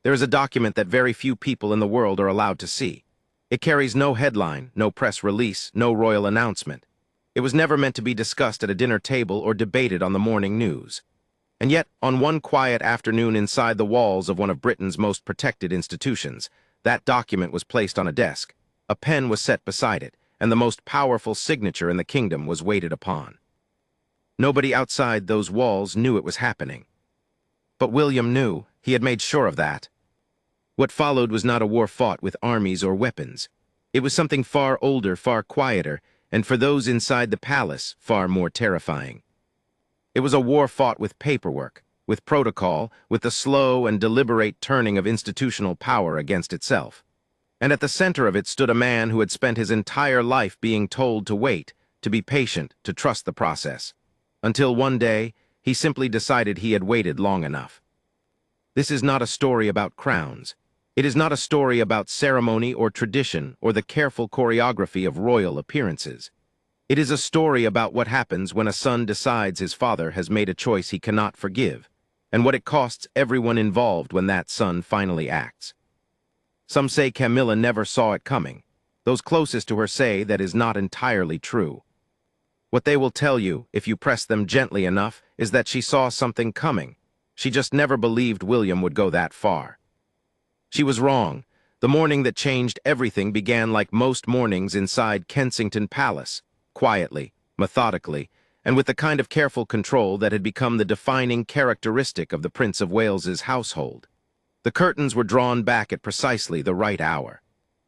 There is a document that very few people in the world are allowed to see. It carries no headline, no press release, no royal announcement. It was never meant to be discussed at a dinner table or debated on the morning news. And yet, on one quiet afternoon inside the walls of one of Britain's most protected institutions, that document was placed on a desk, a pen was set beside it, and the most powerful signature in the kingdom was waited upon. Nobody outside those walls knew it was happening. But William knew. He had made sure of that. What followed was not a war fought with armies or weapons. It was something far older, far quieter, and for those inside the palace, far more terrifying. It was a war fought with paperwork, with protocol, with the slow and deliberate turning of institutional power against itself. And at the center of it stood a man who had spent his entire life being told to wait, to be patient, to trust the process. Until one day, he simply decided he had waited long enough. This is not a story about crowns. It is not a story about ceremony or tradition or the careful choreography of royal appearances. It is a story about what happens when a son decides his father has made a choice he cannot forgive, and what it costs everyone involved when that son finally acts. Some say Camilla never saw it coming. Those closest to her say that is not entirely true. What they will tell you, if you press them gently enough, is that she saw something coming. She just never believed William would go that far. She was wrong. The morning that changed everything began like most mornings inside Kensington Palace, quietly, methodically, and with the kind of careful control that had become the defining characteristic of the Prince of Wales's household. The curtains were drawn back at precisely the right hour.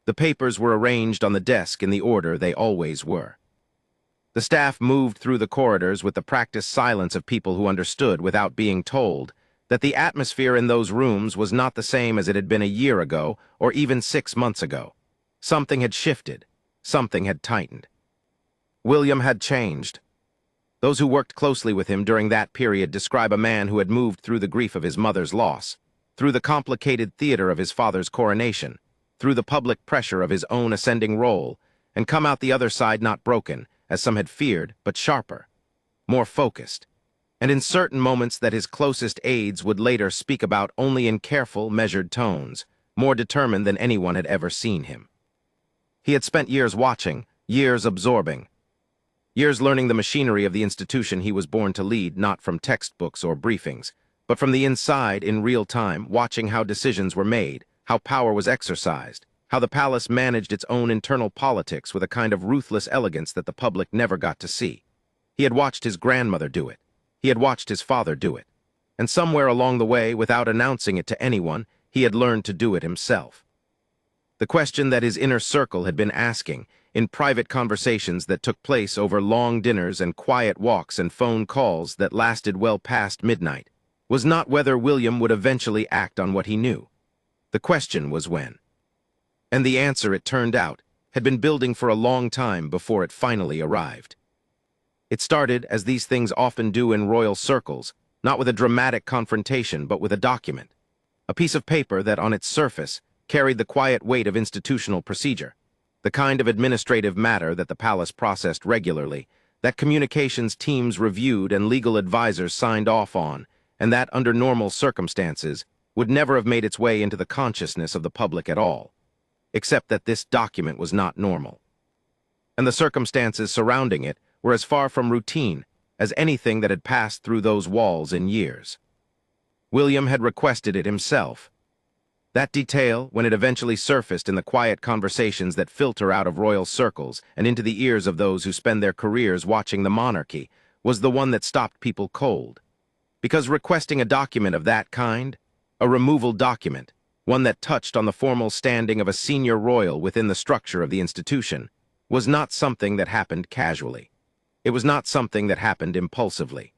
The papers were arranged on the desk in the order they always were. The staff moved through the corridors with the practiced silence of people who understood, without being told, that the atmosphere in those rooms was not the same as it had been a year ago or even 6 months ago. Something had shifted. Something had tightened. William had changed. Those who worked closely with him during that period describe a man who had moved through the grief of his mother's loss, through the complicated theater of his father's coronation, through the public pressure of his own ascending role, and come out the other side not broken, as some had feared, but sharper, more focused, and in certain moments that his closest aides would later speak about only in careful, measured tones, more determined than anyone had ever seen him. He had spent years watching, years absorbing, years learning the machinery of the institution he was born to lead, not from textbooks or briefings, but from the inside in real time, watching how decisions were made, how power was exercised, how the palace managed its own internal politics with a kind of ruthless elegance that the public never got to see. He had watched his grandmother do it. He had watched his father do it. And somewhere along the way, without announcing it to anyone, he had learned to do it himself. The question that his inner circle had been asking, in private conversations that took place over long dinners and quiet walks and phone calls that lasted well past midnight, was not whether William would eventually act on what he knew. The question was when. And the answer, it turned out, had been building for a long time before it finally arrived. It started, as these things often do in royal circles, not with a dramatic confrontation, but with a document. A piece of paper that, on its surface, carried the quiet weight of institutional procedure, the kind of administrative matter that the palace processed regularly, that communications teams reviewed and legal advisors signed off on, and that, under normal circumstances, would never have made its way into the consciousness of the public at all. Except that this document was not normal. And the circumstances surrounding it were as far from routine as anything that had passed through those walls in years. William had requested it himself. That detail, when it eventually surfaced in the quiet conversations that filter out of royal circles and into the ears of those who spend their careers watching the monarchy, was the one that stopped people cold. Because requesting a document of that kind, a removal document, one that touched on the formal standing of a senior royal within the structure of the institution, was not something that happened casually. It was not something that happened impulsively.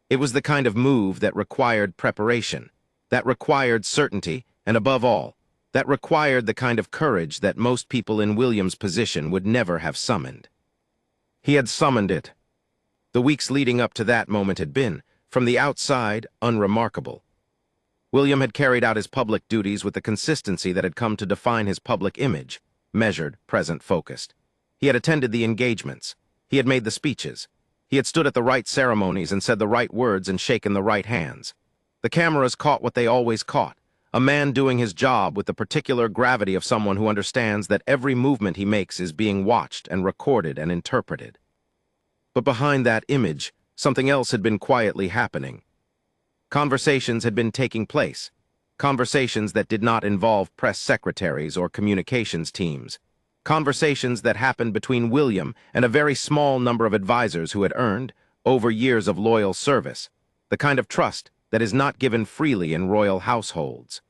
It was the kind of move that required preparation, that required certainty, and above all, that required the kind of courage that most people in William's position would never have summoned. He had summoned it. The weeks leading up to that moment had been, from the outside, unremarkable. William had carried out his public duties with the consistency that had come to define his public image, measured, present-focused. He had attended the engagements. He had made the speeches. He had stood at the right ceremonies and said the right words and shaken the right hands. The cameras caught what they always caught, a man doing his job with the particular gravity of someone who understands that every movement he makes is being watched and recorded and interpreted. But behind that image, something else had been quietly happening. Conversations had been taking place, conversations that did not involve press secretaries or communications teams, conversations that happened between William and a very small number of advisors who had earned, over years of loyal service, the kind of trust that is not given freely in royal households.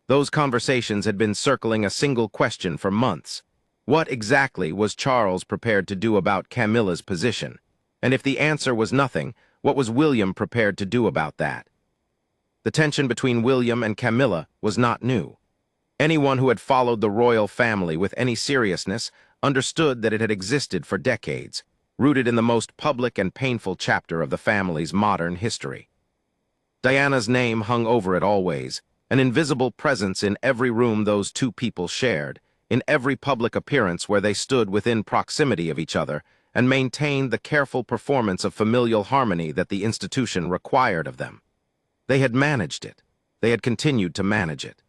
Those conversations had been circling a single question for months. What exactly was Charles prepared to do about Camilla's position? And if the answer was nothing, what was William prepared to do about that? The tension between William and Camilla was not new. Anyone who had followed the royal family with any seriousness understood that it had existed for decades, rooted in the most public and painful chapter of the family's modern history. Diana's name hung over it always, an invisible presence in every room those two people shared, in every public appearance where they stood within proximity of each other and maintained the careful performance of familial harmony that the institution required of them. They had managed it. They had continued to manage it.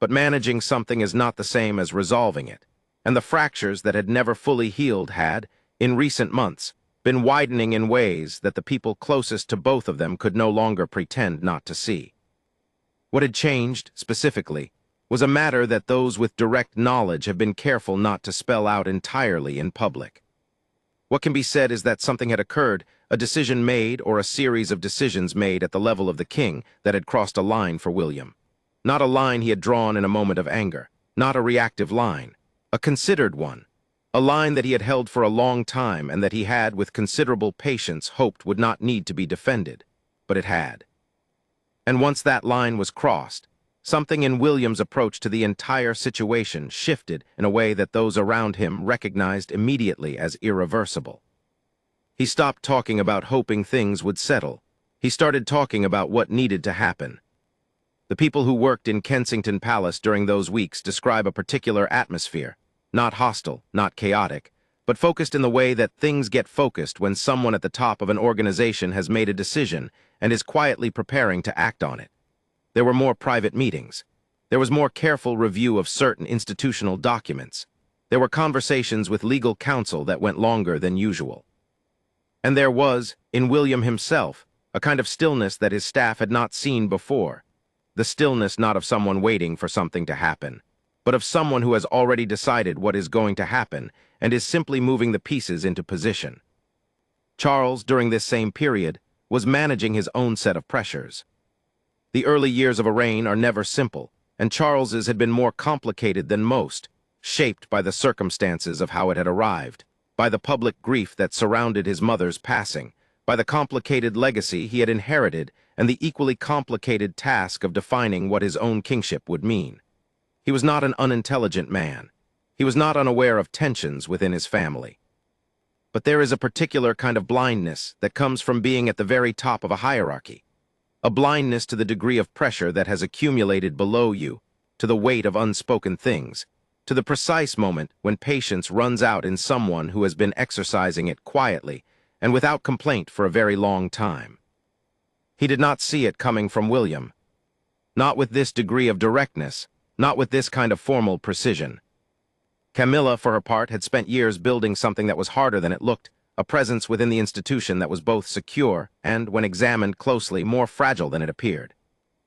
But managing something is not the same as resolving it, and the fractures that had never fully healed had, in recent months, been widening in ways that the people closest to both of them could no longer pretend not to see. What had changed, specifically, was a matter that those with direct knowledge have been careful not to spell out entirely in public. What can be said is that something had occurred, a decision made or a series of decisions made at the level of the king that had crossed a line for William. Not a line he had drawn in a moment of anger, not a reactive line, a considered one, a line that he had held for a long time and that he had, with considerable patience, hoped would not need to be defended, but it had. And once that line was crossed, something in William's approach to the entire situation shifted in a way that those around him recognized immediately as irreversible. He stopped talking about hoping things would settle. He started talking about what needed to happen. The people who worked in Kensington Palace during those weeks describe a particular atmosphere, not hostile, not chaotic, but focused in the way that things get focused when someone at the top of an organization has made a decision and is quietly preparing to act on it. There were more private meetings. There was more careful review of certain institutional documents. There were conversations with legal counsel that went longer than usual. And there was, in William himself, a kind of stillness that his staff had not seen before. The stillness not of someone waiting for something to happen, but of someone who has already decided what is going to happen and is simply moving the pieces into position. Charles, during this same period, was managing his own set of pressures. The early years of a reign are never simple, and Charles's had been more complicated than most, shaped by the circumstances of how it had arrived, by the public grief that surrounded his mother's passing, by the complicated legacy he had inherited, and the equally complicated task of defining what his own kingship would mean. He was not an unintelligent man. He was not unaware of tensions within his family. But there is a particular kind of blindness that comes from being at the very top of a hierarchy, a blindness to the degree of pressure that has accumulated below you, to the weight of unspoken things, to the precise moment when patience runs out in someone who has been exercising it quietly and without complaint for a very long time. He did not see it coming from William. Not with this degree of directness, not with this kind of formal precision. Camilla, for her part, had spent years building something that was harder than it looked, a presence within the institution that was both secure and, when examined closely, more fragile than it appeared.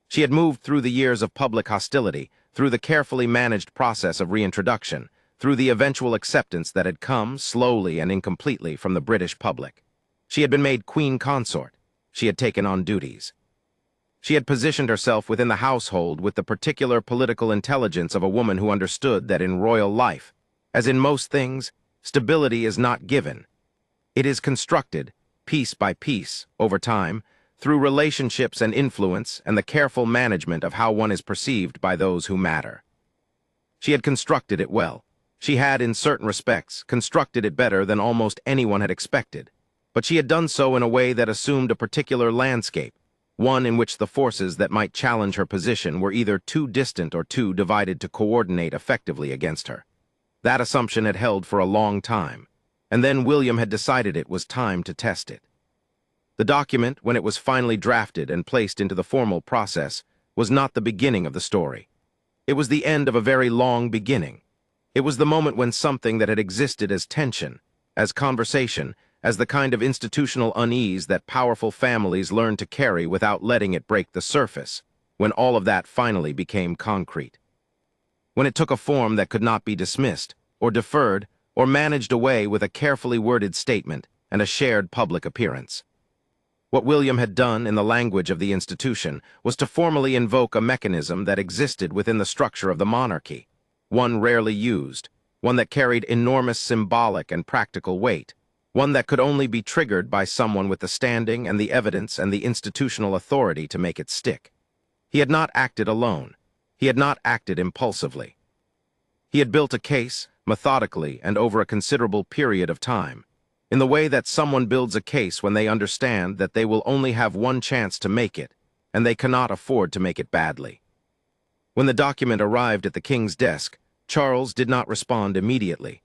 She had moved through the years of public hostility, through the carefully managed process of reintroduction, through the eventual acceptance that had come, slowly and incompletely, from the British public. She had been made queen consort. She had taken on duties. She had positioned herself within the household with the particular political intelligence of a woman who understood that in royal life, as in most things, stability is not given. It is constructed, piece by piece, over time, through relationships and influence and the careful management of how one is perceived by those who matter. She had constructed it well. She had, in certain respects, constructed it better than almost anyone had expected. But she had done so in a way that assumed a particular landscape, one in which the forces that might challenge her position were either too distant or too divided to coordinate effectively against her. That assumption had held for a long time, and then William had decided it was time to test it. The document, when it was finally drafted and placed into the formal process, was not the beginning of the story. It was the end of a very long beginning. It was the moment when something that had existed as tension, as conversation, as the kind of institutional unease that powerful families learn to carry without letting it break the surface, when all of that finally became concrete. When it took a form that could not be dismissed, or deferred, or managed away with a carefully worded statement and a shared public appearance. What William had done in the language of the institution was to formally invoke a mechanism that existed within the structure of the monarchy, one rarely used, one that carried enormous symbolic and practical weight, one that could only be triggered by someone with the standing and the evidence and the institutional authority to make it stick. He had not acted alone. He had not acted impulsively. He had built a case, methodically and over a considerable period of time, in the way that someone builds a case when they understand that they will only have one chance to make it, and they cannot afford to make it badly. When the document arrived at the king's desk, Charles did not respond immediately.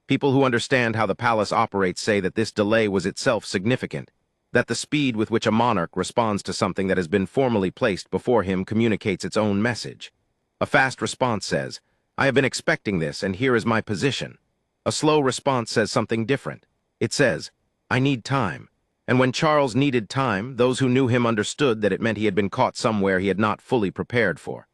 People who understand how the palace operates say that this delay was itself significant, that the speed with which a monarch responds to something that has been formally placed before him communicates its own message. A fast response says, "I have been expecting this, and here is my position." A slow response says something different. It says, "I need time." And when Charles needed time, those who knew him understood that it meant he had been caught somewhere he had not fully prepared for.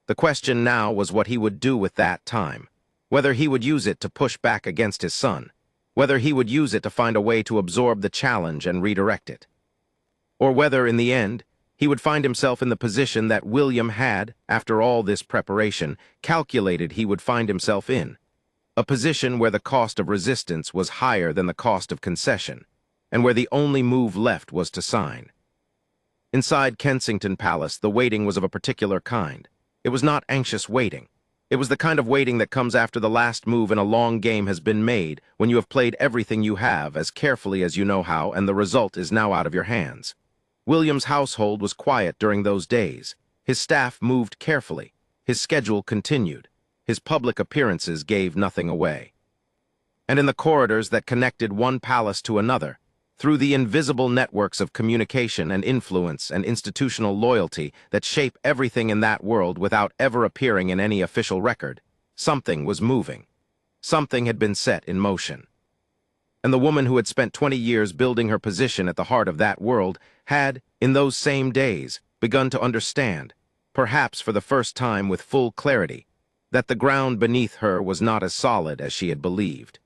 The question now was what he would do with that time, whether he would use it to push back against his son, whether he would use it to find a way to absorb the challenge and redirect it, or whether, in the end, he would find himself in the position that William had, after all this preparation, calculated he would find himself in. A position where the cost of resistance was higher than the cost of concession, and where the only move left was to sign. Inside Kensington Palace, the waiting was of a particular kind. It was not anxious waiting. It was the kind of waiting that comes after the last move in a long game has been made, when you have played everything you have as carefully as you know how, and the result is now out of your hands. William's household was quiet during those days. His staff moved carefully. His schedule continued. His public appearances gave nothing away. And in the corridors that connected one palace to another, through the invisible networks of communication and influence and institutional loyalty that shape everything in that world without ever appearing in any official record, something was moving. Something had been set in motion. And the woman who had spent 20 years building her position at the heart of that world had, in those same days, begun to understand, perhaps for the first time with full clarity, that the ground beneath her was not as solid as she had believed.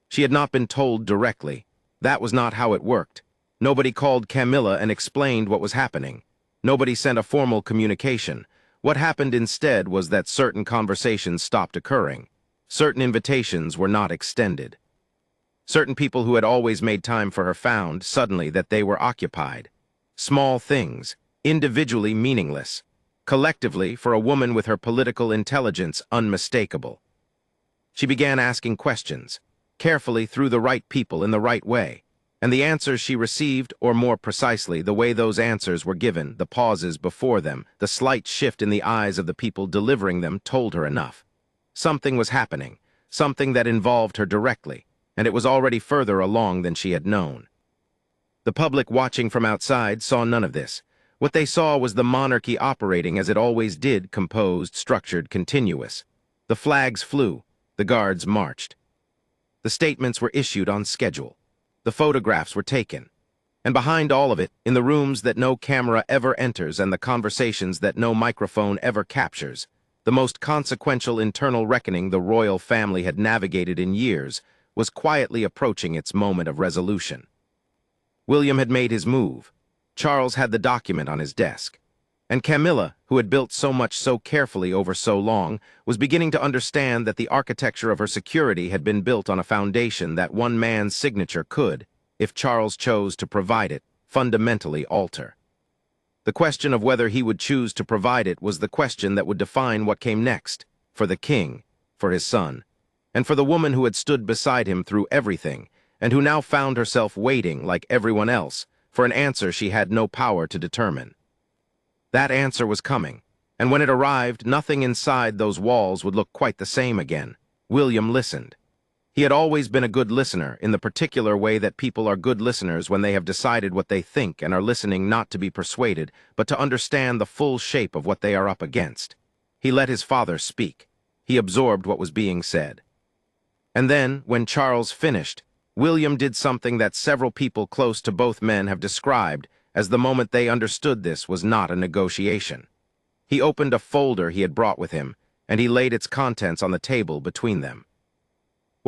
She had not been told directly. That was not how it worked. Nobody called Camilla and explained what was happening. Nobody sent a formal communication. What happened instead was that certain conversations stopped occurring. Certain invitations were not extended. Certain people who had always made time for her found, suddenly, that they were occupied. Small things, individually meaningless. Collectively, for a woman with her political intelligence, unmistakable. She began asking questions, carefully through the right people in the right way, and the answers she received, or more precisely, the way those answers were given, the pauses before them, the slight shift in the eyes of the people delivering them told her enough. Something was happening, something that involved her directly, and it was already further along than she had known. The public watching from outside saw none of this. What they saw was the monarchy operating as it always did, composed, structured, continuous. The flags flew, the guards marched. The statements were issued on schedule. The photographs were taken. And behind all of it, in the rooms that no camera ever enters and the conversations that no microphone ever captures, the most consequential internal reckoning the royal family had navigated in years was quietly approaching its moment of resolution. William had made his move. Charles had the document on his desk. And Camilla, who had built so much so carefully over so long, was beginning to understand that the architecture of her security had been built on a foundation that one man's signature could, if Charles chose to provide it, fundamentally alter. The question of whether he would choose to provide it was the question that would define what came next, for the king, for his son, and for the woman who had stood beside him through everything, and who now found herself waiting, like everyone else, for an answer she had no power to determine. That answer was coming, and when it arrived, nothing inside those walls would look quite the same again. William listened. He had always been a good listener, in the particular way that people are good listeners when they have decided what they think and are listening not to be persuaded, but to understand the full shape of what they are up against. He let his father speak. He absorbed what was being said. And then, when Charles finished, William did something that several people close to both men have described as the moment they understood this was not a negotiation. He opened a folder he had brought with him, and he laid its contents on the table between them.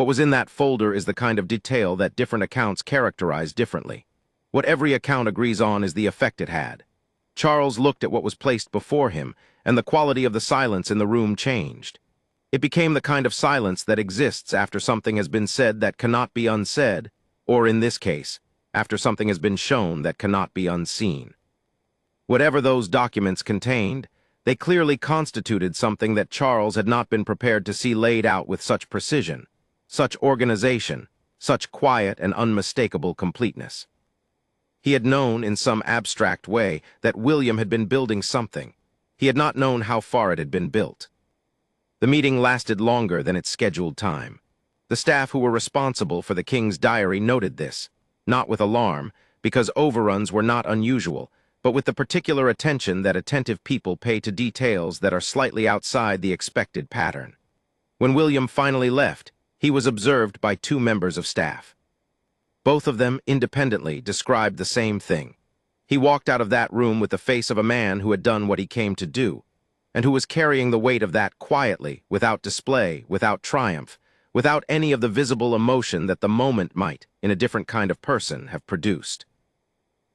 What was in that folder is the kind of detail that different accounts characterize differently. What every account agrees on is the effect it had. Charles looked at what was placed before him, and the quality of the silence in the room changed. It became the kind of silence that exists after something has been said that cannot be unsaid, or in this case, after something has been shown that cannot be unseen. Whatever those documents contained, they clearly constituted something that Charles had not been prepared to see laid out with such precision, such organization, such quiet and unmistakable completeness. He had known in some abstract way that William had been building something. He had not known how far it had been built. The meeting lasted longer than its scheduled time. The staff who were responsible for the king's diary noted this, not with alarm, because overruns were not unusual, but with the particular attention that attentive people pay to details that are slightly outside the expected pattern. When William finally left, he was observed by two members of staff. Both of them, independently, described the same thing. He walked out of that room with the face of a man who had done what he came to do, and who was carrying the weight of that quietly, without display, without triumph, without any of the visible emotion that the moment might, in a different kind of person, have produced.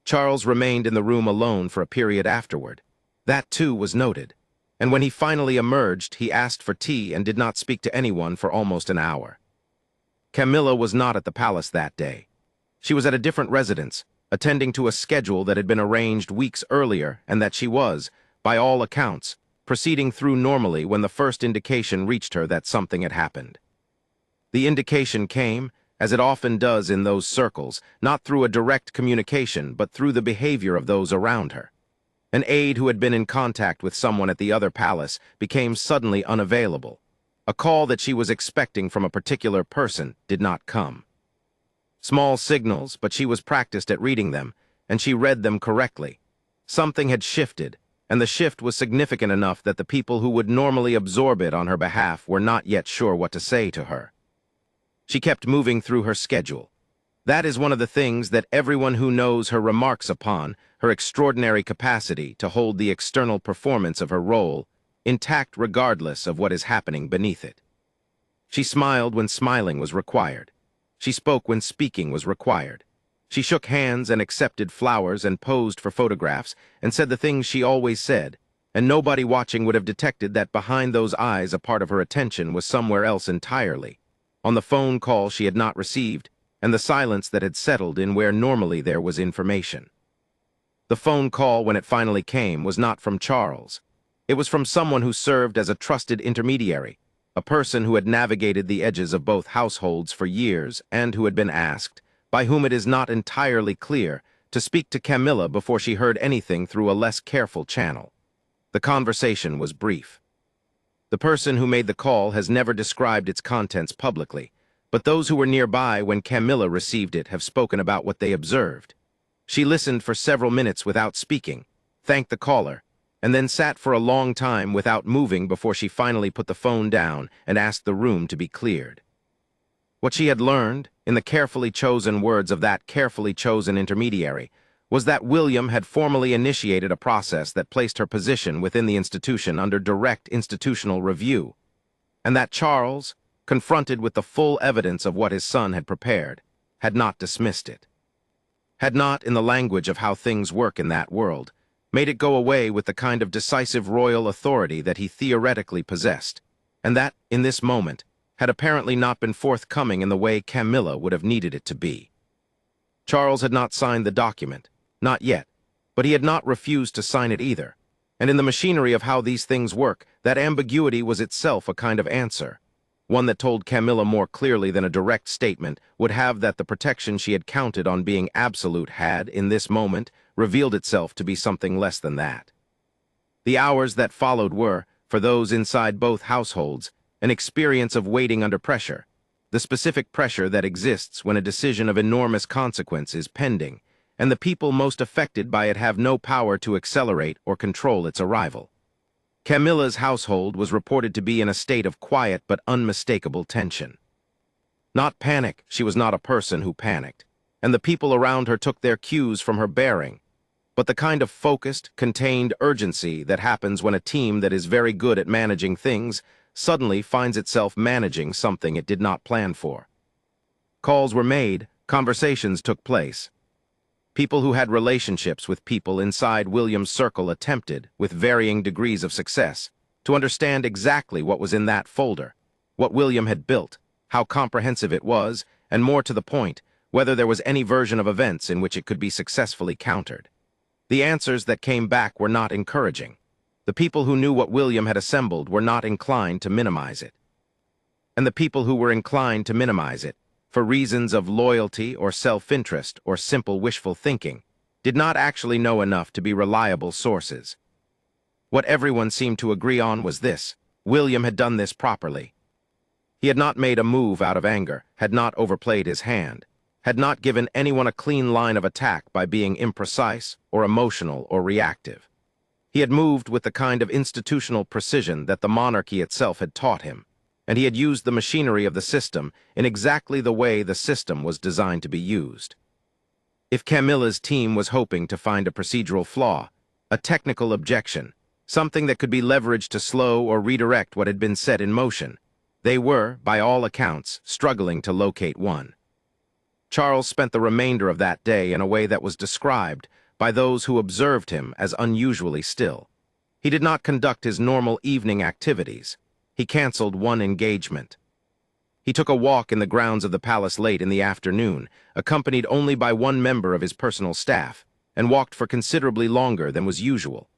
Charles remained in the room alone for a period afterward. That, too, was noted, and when he finally emerged, he asked for tea and did not speak to anyone for almost an hour. Camilla was not at the palace that day. She was at a different residence, attending to a schedule that had been arranged weeks earlier and that she was, by all accounts, proceeding through normally when the first indication reached her that something had happened. The indication came, as it often does in those circles, not through a direct communication but through the behavior of those around her. An aide who had been in contact with someone at the other palace became suddenly unavailable. A call that she was expecting from a particular person did not come. Small signals, but she was practiced at reading them, and she read them correctly. Something had shifted, and the shift was significant enough that the people who would normally absorb it on her behalf were not yet sure what to say to her. She kept moving through her schedule. That is one of the things that everyone who knows her remarks upon, her extraordinary capacity to hold the external performance of her role intact regardless of what is happening beneath it. She smiled when smiling was required. She spoke when speaking was required. She shook hands and accepted flowers and posed for photographs and said the things she always said, and nobody watching would have detected that behind those eyes a part of her attention was somewhere else entirely, on the phone call she had not received, and the silence that had settled in where normally there was information. The phone call, when it finally came, was not from Charles. It was from someone who served as a trusted intermediary, a person who had navigated the edges of both households for years and who had been asked, by whom it is not entirely clear, to speak to Camilla before she heard anything through a less careful channel. The conversation was brief. The person who made the call has never described its contents publicly, but those who were nearby when Camilla received it have spoken about what they observed. She listened for several minutes without speaking, thanked the caller, and then sat for a long time without moving before she finally put the phone down and asked the room to be cleared. What she had learned, in the carefully chosen words of that carefully chosen intermediary, was that William had formally initiated a process that placed her position within the institution under direct institutional review, and that Charles, confronted with the full evidence of what his son had prepared, had not dismissed it. Had not, in the language of how things work in that world, made it go away with the kind of decisive royal authority that he theoretically possessed, and that, in this moment, had apparently not been forthcoming in the way Camilla would have needed it to be. Charles had not signed the document, not yet, but he had not refused to sign it either, and in the machinery of how these things work, that ambiguity was itself a kind of answer, one that told Camilla more clearly than a direct statement would have that the protection she had counted on being absolute had, in this moment, revealed itself to be something less than that. The hours that followed were, for those inside both households, an experience of waiting under pressure, the specific pressure that exists when a decision of enormous consequence is pending, and the people most affected by it have no power to accelerate or control its arrival. Camilla's household was reported to be in a state of quiet but unmistakable tension. Not panic, she was not a person who panicked, and the people around her took their cues from her bearing, but the kind of focused, contained urgency that happens when a team that is very good at managing things suddenly finds itself managing something it did not plan for. Calls were made, conversations took place. People who had relationships with people inside William's circle attempted, with varying degrees of success, to understand exactly what was in that folder, what William had built, how comprehensive it was, and more to the point, whether there was any version of events in which it could be successfully countered. The answers that came back were not encouraging. The people who knew what William had assembled were not inclined to minimize it. And the people who were inclined to minimize it, for reasons of loyalty or self-interest or simple wishful thinking, did not actually know enough to be reliable sources. What everyone seemed to agree on was this: William had done this properly. He had not made a move out of anger, had not overplayed his hand, had not given anyone a clean line of attack by being imprecise or emotional or reactive. He had moved with the kind of institutional precision that the monarchy itself had taught him, and he had used the machinery of the system in exactly the way the system was designed to be used. If Camilla's team was hoping to find a procedural flaw, a technical objection, something that could be leveraged to slow or redirect what had been set in motion, they were, by all accounts, struggling to locate one. Charles spent the remainder of that day in a way that was described by those who observed him as unusually still. He did not conduct his normal evening activities. He canceled one engagement. He took a walk in the grounds of the palace late in the afternoon, accompanied only by one member of his personal staff, and walked for considerably longer than was usual.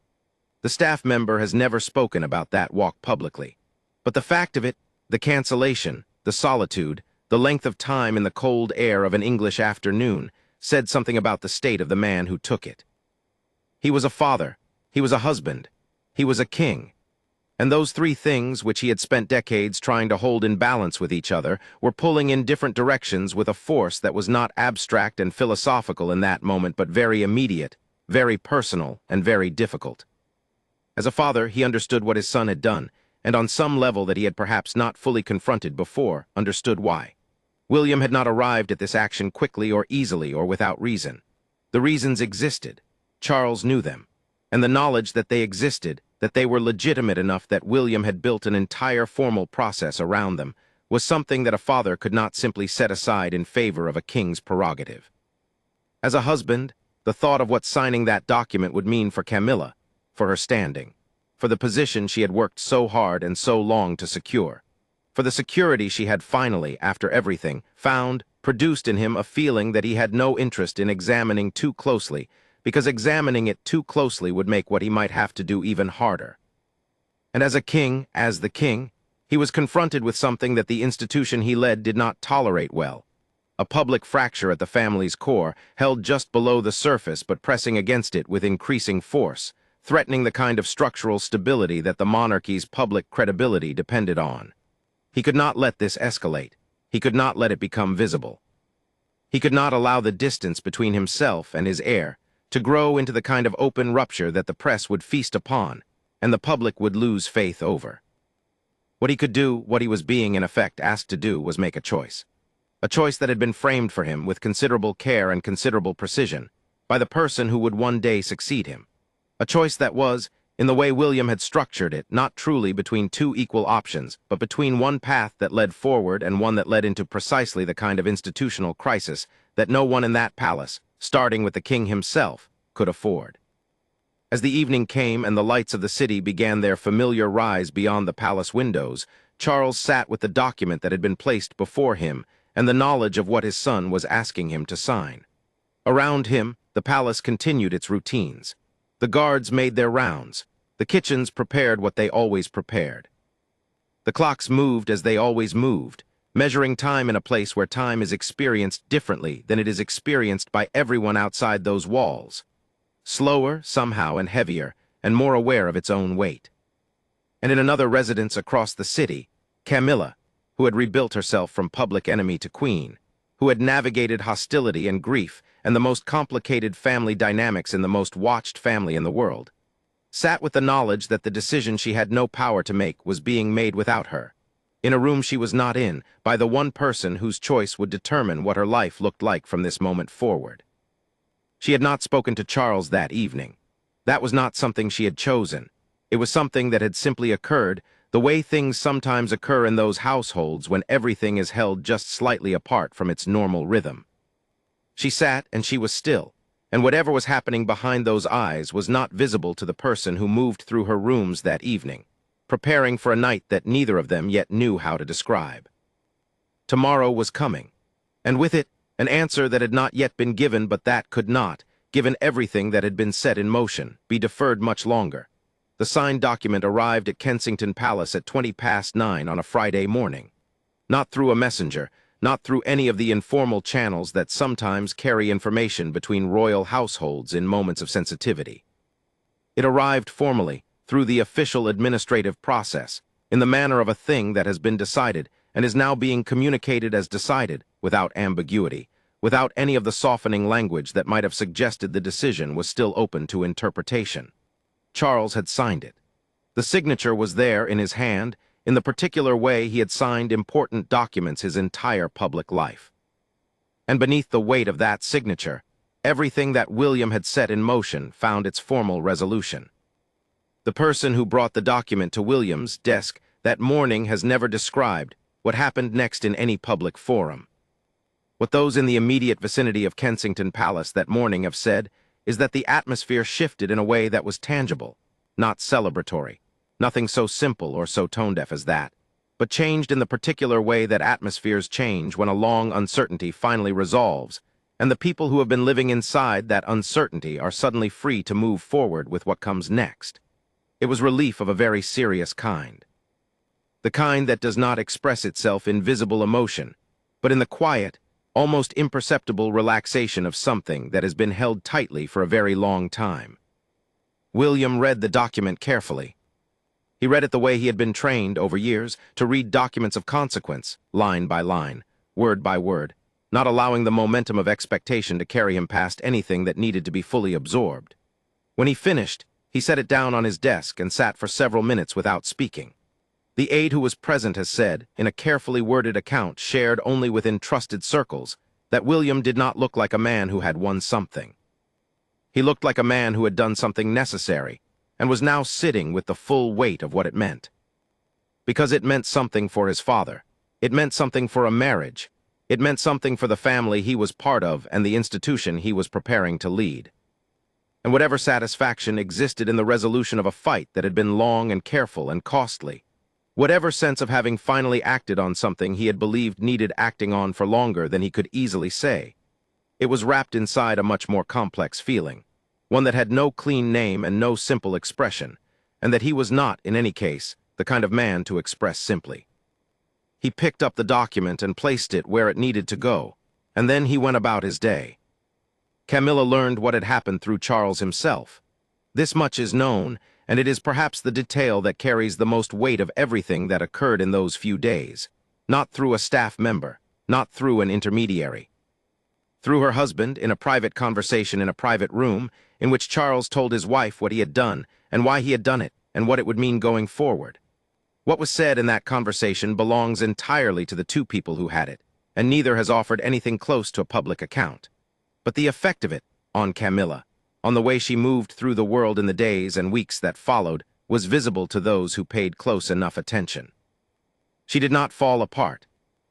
The staff member has never spoken about that walk publicly, but the fact of it, the cancellation, the solitude, the length of time in the cold air of an English afternoon, said something about the state of the man who took it. He was a father, he was a husband, he was a king, and those three things which he had spent decades trying to hold in balance with each other were pulling in different directions with a force that was not abstract and philosophical in that moment, but very immediate, very personal, and very difficult. As a father, he understood what his son had done, and on some level that he had perhaps not fully confronted before, understood why. William had not arrived at this action quickly or easily or without reason. The reasons existed. Charles knew them. And the knowledge that they existed, that they were legitimate enough that William had built an entire formal process around them, was something that a father could not simply set aside in favor of a king's prerogative. As a husband, the thought of what signing that document would mean for Camilla, for her standing, for the position she had worked so hard and so long to secure, for the security she had finally, after everything, found, produced in him a feeling that he had no interest in examining too closely, because examining it too closely would make what he might have to do even harder. And as the king, he was confronted with something that the institution he led did not tolerate well. A public fracture at the family's core, held just below the surface but pressing against it with increasing force, threatening the kind of structural stability that the monarchy's public credibility depended on. He could not let this escalate. He could not let it become visible. He could not allow the distance between himself and his heir to grow into the kind of open rupture that the press would feast upon, and the public would lose faith over. What he could do, what he was being in effect asked to do, was make a choice that had been framed for him with considerable care and considerable precision by the person who would one day succeed him. A choice that was, in the way William had structured it, not truly between two equal options, but between one path that led forward and one that led into precisely the kind of institutional crisis that no one in that palace, starting with the king himself, could afford. As the evening came and the lights of the city began their familiar rise beyond the palace windows, Charles sat with the document that had been placed before him and the knowledge of what his son was asking him to sign. Around him, the palace continued its routines. The guards made their rounds. The kitchens prepared what they always prepared. The clocks moved as they always moved, measuring time in a place where time is experienced differently than it is experienced by everyone outside those walls. Slower, somehow, and heavier, and more aware of its own weight. And in another residence across the city, Camilla, who had rebuilt herself from public enemy to queen, who had navigated hostility and grief and the most complicated family dynamics in the most watched family in the world, sat with the knowledge that the decision she had no power to make was being made without her, in a room she was not in, by the one person whose choice would determine what her life looked like from this moment forward. She had not spoken to Charles that evening. That was not something she had chosen. It was something that had simply occurred, the way things sometimes occur in those households when everything is held just slightly apart from its normal rhythm. She sat and she was still, and whatever was happening behind those eyes was not visible to the person who moved through her rooms that evening, preparing for a night that neither of them yet knew how to describe. Tomorrow was coming, and with it, an answer that had not yet been given, but that could not, given everything that had been set in motion, be deferred much longer. The signed document arrived at Kensington Palace at 9:20 on a Friday morning. Not through a messenger, not through any of the informal channels that sometimes carry information between royal households in moments of sensitivity. It arrived formally, through the official administrative process, in the manner of a thing that has been decided and is now being communicated as decided, without ambiguity, without any of the softening language that might have suggested the decision was still open to interpretation. Charles had signed it. The signature was there in his hand, in the particular way he had signed important documents his entire public life. And beneath the weight of that signature, everything that William had set in motion found its formal resolution. The person who brought the document to William's desk that morning has never described what happened next in any public forum. What those in the immediate vicinity of Kensington Palace that morning have said is that the atmosphere shifted in a way that was tangible, not celebratory, nothing so simple or so tone-deaf as that, but changed in the particular way that atmospheres change when a long uncertainty finally resolves, and the people who have been living inside that uncertainty are suddenly free to move forward with what comes next. It was relief of a very serious kind. The kind that does not express itself in visible emotion, but in the quiet, almost imperceptible relaxation of something that has been held tightly for a very long time. William read the document carefully. He read it the way he had been trained over years to read documents of consequence, line by line, word by word, not allowing the momentum of expectation to carry him past anything that needed to be fully absorbed. When he finished, he set it down on his desk and sat for several minutes without speaking. The aide who was present has said, in a carefully worded account shared only within trusted circles, that William did not look like a man who had won something. He looked like a man who had done something necessary, and was now sitting with the full weight of what it meant. Because it meant something for his father. It meant something for a marriage. It meant something for the family he was part of and the institution he was preparing to lead. And whatever satisfaction existed in the resolution of a fight that had been long and careful and costly, whatever sense of having finally acted on something he had believed needed acting on for longer than he could easily say, it was wrapped inside a much more complex feeling, one that had no clean name and no simple expression, and that he was not, in any case, the kind of man to express simply. He picked up the document and placed it where it needed to go, and then he went about his day. Camilla learned what had happened through Charles himself. This much is known, and it is perhaps the detail that carries the most weight of everything that occurred in those few days, not through a staff member, not through an intermediary. Through her husband, in a private conversation in a private room, in which Charles told his wife what he had done, and why he had done it, and what it would mean going forward. What was said in that conversation belongs entirely to the two people who had it, and neither has offered anything close to a public account. But the effect of it, on Camilla, on the way she moved through the world in the days and weeks that followed, was visible to those who paid close enough attention. She did not fall apart.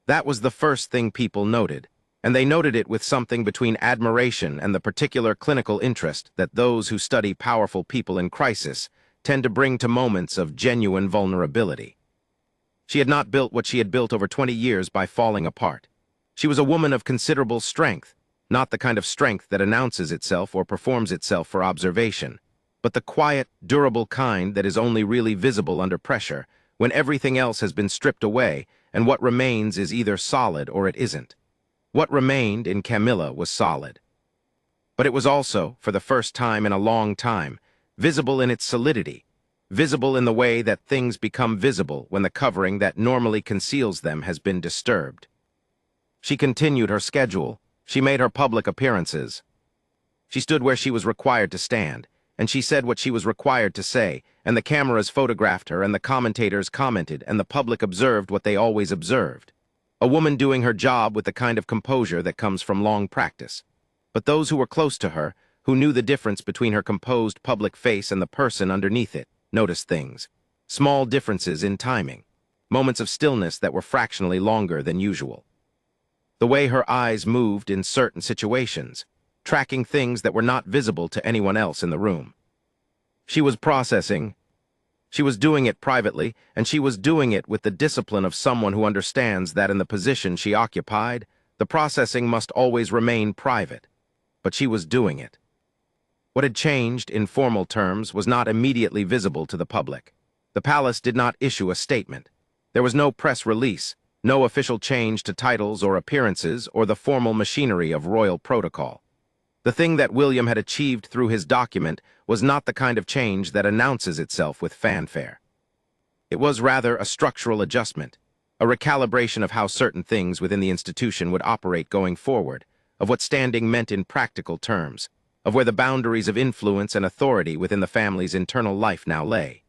That was the first thing people noted, and they noted it with something between admiration and the particular clinical interest that those who study powerful people in crisis tend to bring to moments of genuine vulnerability. She had not built what she had built over 20 years by falling apart. She was a woman of considerable strength, not the kind of strength that announces itself or performs itself for observation, but the quiet, durable kind that is only really visible under pressure, when everything else has been stripped away, and what remains is either solid or it isn't. What remained in Camilla was solid. But it was also, for the first time in a long time, visible in its solidity, visible in the way that things become visible when the covering that normally conceals them has been disturbed. She continued her schedule. She made her public appearances. She stood where she was required to stand, and she said what she was required to say, and the cameras photographed her, and the commentators commented, and the public observed what they always observed. A woman doing her job with the kind of composure that comes from long practice. But those who were close to her, who knew the difference between her composed public face and the person underneath it, noticed things. Small differences in timing. Moments of stillness that were fractionally longer than usual. The way her eyes moved in certain situations, tracking things that were not visible to anyone else in the room. She was processing. She was doing it privately, and she was doing it with the discipline of someone who understands that in the position she occupied, the processing must always remain private. But she was doing it. What had changed, in formal terms, was not immediately visible to the public. The palace did not issue a statement. There was no press release, no official change to titles or appearances or the formal machinery of royal protocol. The thing that William had achieved through his document was not the kind of change that announces itself with fanfare. It was rather a structural adjustment, a recalibration of how certain things within the institution would operate going forward, of what standing meant in practical terms, of where the boundaries of influence and authority within the family's internal life now lay.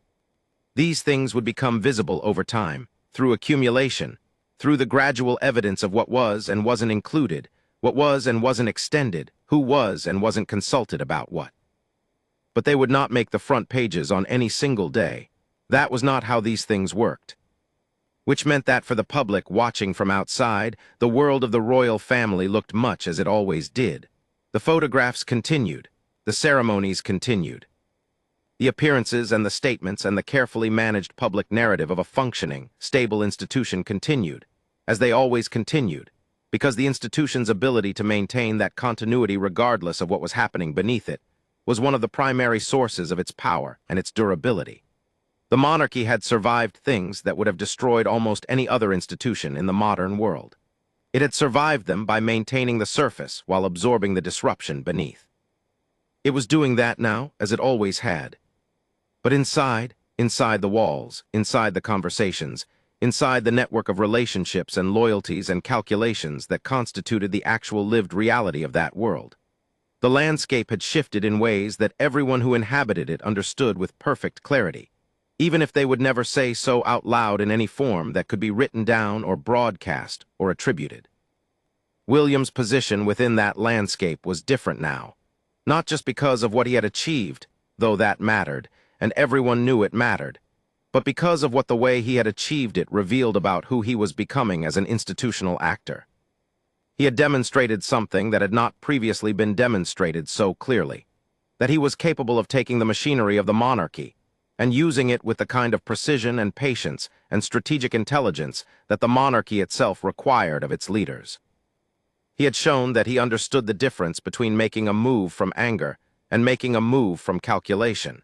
These things would become visible over time, through accumulation, through the gradual evidence of what was and wasn't included, what was and wasn't extended, who was and wasn't consulted about what. But they would not make the front pages on any single day. That was not how these things worked. Which meant that for the public watching from outside, the world of the royal family looked much as it always did. The photographs continued. The ceremonies continued. The appearances and the statements and the carefully managed public narrative of a functioning, stable institution continued, as they always continued, because the institution's ability to maintain that continuity regardless of what was happening beneath it was one of the primary sources of its power and its durability. The monarchy had survived things that would have destroyed almost any other institution in the modern world. It had survived them by maintaining the surface while absorbing the disruption beneath. It was doing that now, as it always had. But inside the walls, inside the conversations, inside the network of relationships and loyalties and calculations that constituted the actual lived reality of that world, the landscape had shifted in ways that everyone who inhabited it understood with perfect clarity, even if they would never say so out loud in any form that could be written down or broadcast or attributed. William's position within that landscape was different now, not just because of what he had achieved, though that mattered, and everyone knew it mattered, but because of what the way he had achieved it revealed about who he was becoming as an institutional actor. He had demonstrated something that had not previously been demonstrated so clearly, that he was capable of taking the machinery of the monarchy and using it with the kind of precision and patience and strategic intelligence that the monarchy itself required of its leaders. He had shown that he understood the difference between making a move from anger and making a move from calculation,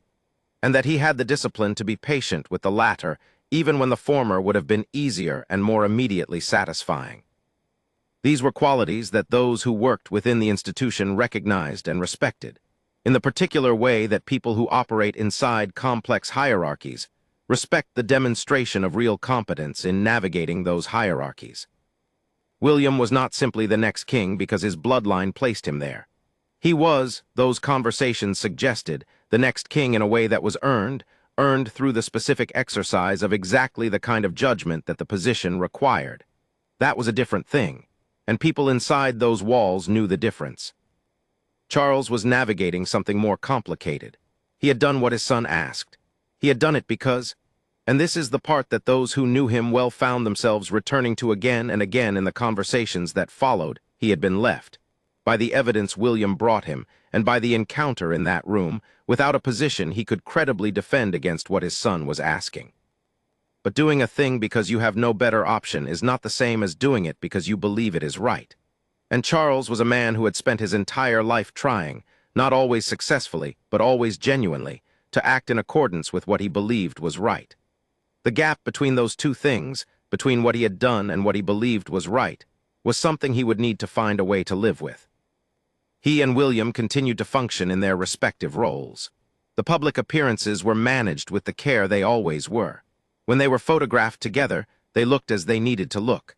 and that he had the discipline to be patient with the latter even when the former would have been easier and more immediately satisfying. These were qualities that those who worked within the institution recognized and respected, in the particular way that people who operate inside complex hierarchies respect the demonstration of real competence in navigating those hierarchies. William was not simply the next king because his bloodline placed him there. He was, those conversations suggested, the next king in a way that was earned through the specific exercise of exactly the kind of judgment that the position required. That was a different thing, and people inside those walls knew the difference. Charles was navigating something more complicated. He had done what his son asked. He had done it because, and this is the part that those who knew him well found themselves returning to again and again in the conversations that followed, he had been left, by the evidence William brought him, and by the encounter in that room, without a position he could credibly defend against what his son was asking. But doing a thing because you have no better option is not the same as doing it because you believe it is right. And Charles was a man who had spent his entire life trying, not always successfully, but always genuinely, to act in accordance with what he believed was right. The gap between those two things, between what he had done and what he believed was right, was something he would need to find a way to live with. He and William continued to function in their respective roles. The public appearances were managed with the care they always were. When they were photographed together, they looked as they needed to look.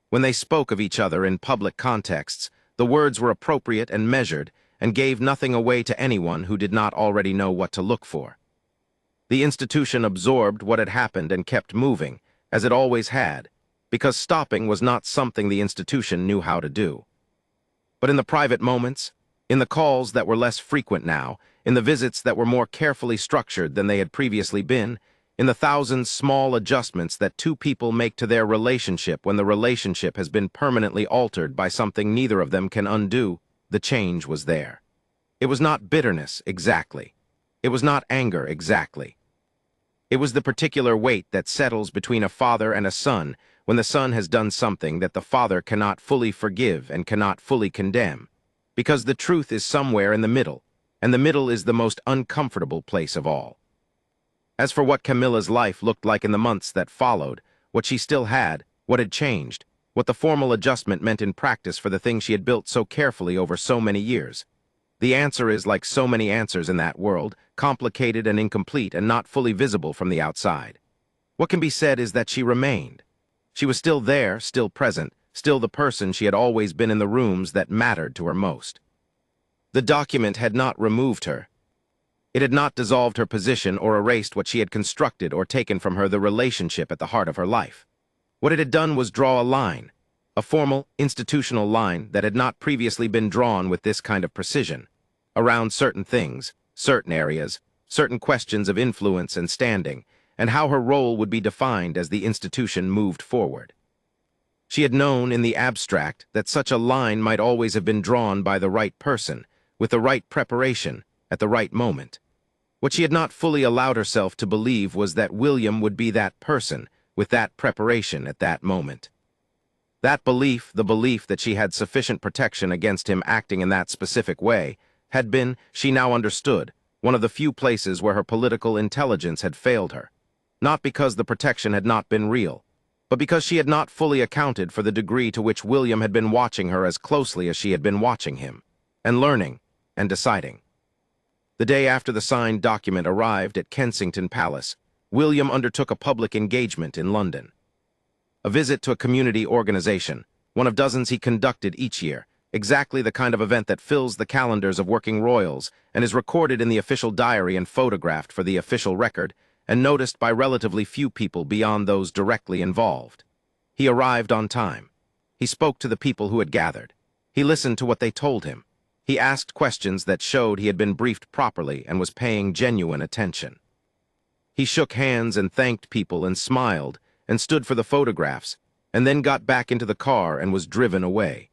When they spoke of each other in public contexts, the words were appropriate and measured and gave nothing away to anyone who did not already know what to look for. The institution absorbed what had happened and kept moving, as it always had, because stopping was not something the institution knew how to do. But in the private moments, in the calls that were less frequent now, in the visits that were more carefully structured than they had previously been, in the thousand small adjustments that two people make to their relationship when the relationship has been permanently altered by something neither of them can undo, the change was there. It was not bitterness, exactly. It was not anger, exactly. It was the particular weight that settles between a father and a son when the son has done something that the father cannot fully forgive and cannot fully condemn, because the truth is somewhere in the middle, and the middle is the most uncomfortable place of all. As for what Camilla's life looked like in the months that followed, what she still had, what had changed, what the formal adjustment meant in practice for the thing she had built so carefully over so many years, the answer is like so many answers in that world, complicated and incomplete and not fully visible from the outside. What can be said is that she remained. She was still there, still present, still the person she had always been in the rooms that mattered to her most. The document had not removed her. It had not dissolved her position or erased what she had constructed or taken from her, the relationship at the heart of her life. What it had done was draw a line, a formal, institutional line that had not previously been drawn with this kind of precision, around certain things, certain areas, certain questions of influence and standing, and how her role would be defined as the institution moved forward. She had known in the abstract that such a line might always have been drawn by the right person, with the right preparation, at the right moment. What she had not fully allowed herself to believe was that William would be that person, with that preparation at that moment. That belief, the belief that she had sufficient protection against him acting in that specific way, had been, she now understood, one of the few places where her political intelligence had failed her. Not because the protection had not been real, but because she had not fully accounted for the degree to which William had been watching her as closely as she had been watching him, and learning, and deciding. The day after the signed document arrived at Kensington Palace, William undertook a public engagement in London. A visit to a community organization, one of dozens he conducted each year, exactly the kind of event that fills the calendars of working royals and is recorded in the official diary and photographed for the official record, and noticed by relatively few people beyond those directly involved. He arrived on time. He spoke to the people who had gathered. He listened to what they told him. He asked questions that showed he had been briefed properly and was paying genuine attention. He shook hands and thanked people and smiled and stood for the photographs, and then got back into the car and was driven away.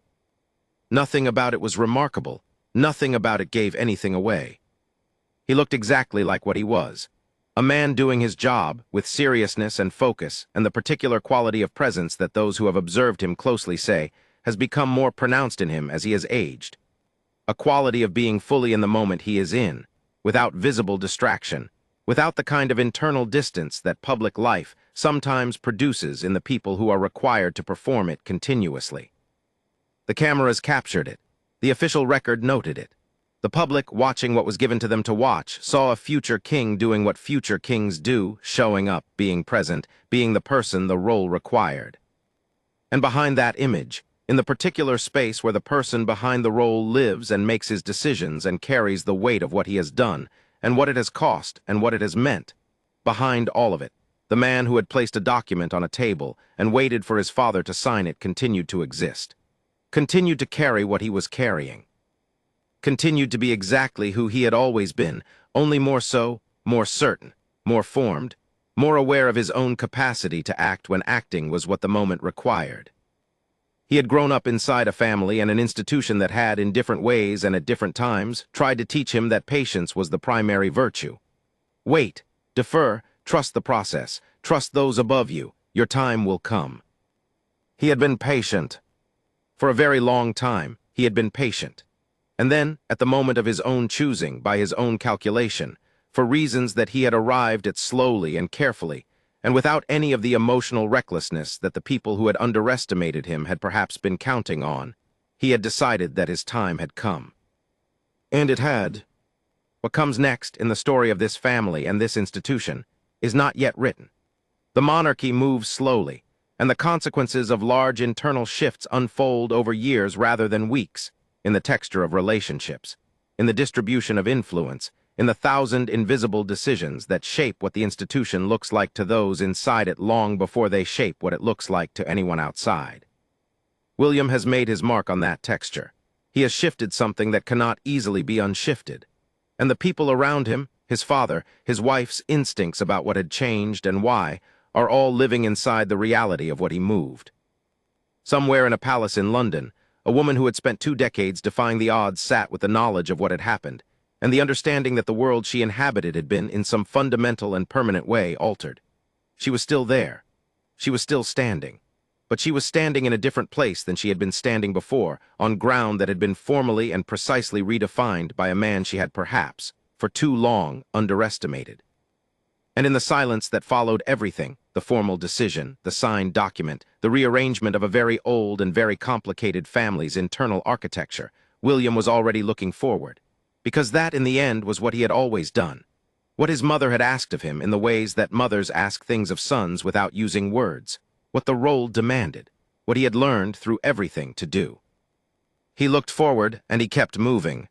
Nothing about it was remarkable. Nothing about it gave anything away. He looked exactly like what he was. A man doing his job with seriousness and focus and the particular quality of presence that those who have observed him closely say has become more pronounced in him as he has aged. A quality of being fully in the moment he is in, without visible distraction, without the kind of internal distance that public life sometimes produces in the people who are required to perform it continuously. The cameras captured it. The official record noted it. The public, watching what was given to them to watch, saw a future king doing what future kings do, showing up, being present, being the person the role required. And behind that image, in the particular space where the person behind the role lives and makes his decisions and carries the weight of what he has done, and what it has cost and what it has meant, behind all of it, the man who had placed a document on a table and waited for his father to sign it continued to exist, continued to carry what he was carrying, continued to be exactly who he had always been, only more so, more certain, more formed, more aware of his own capacity to act when acting was what the moment required. He had grown up inside a family and an institution that had, in different ways and at different times, tried to teach him that patience was the primary virtue. Wait, defer, trust the process, trust those above you, your time will come. He had been patient. For a very long time, he had been patient. And then, at the moment of his own choosing, by his own calculation, for reasons that he had arrived at slowly and carefully, and without any of the emotional recklessness that the people who had underestimated him had perhaps been counting on, he had decided that his time had come. And it had. What comes next in the story of this family and this institution is not yet written. The monarchy moves slowly, and the consequences of large internal shifts unfold over years rather than weeks, in the texture of relationships, in the distribution of influence, in the thousand invisible decisions that shape what the institution looks like to those inside it long before they shape what it looks like to anyone outside. William has made his mark on that texture. He has shifted something that cannot easily be unshifted. And the people around him, his father, his wife's instincts about what had changed and why, are all living inside the reality of what he moved. Somewhere in a palace in London, a woman who had spent 2 decades defying the odds sat with the knowledge of what had happened, and the understanding that the world she inhabited had been, in some fundamental and permanent way, altered. She was still there. She was still standing. But she was standing in a different place than she had been standing before, on ground that had been formally and precisely redefined by a man she had perhaps, for too long, underestimated. And in the silence that followed everything, the formal decision, the signed document, the rearrangement of a very old and very complicated family's internal architecture, William was already looking forward. Because that, in the end, was what he had always done. What his mother had asked of him in the ways that mothers ask things of sons without using words. What the role demanded. What he had learned through everything to do. He looked forward, and he kept moving,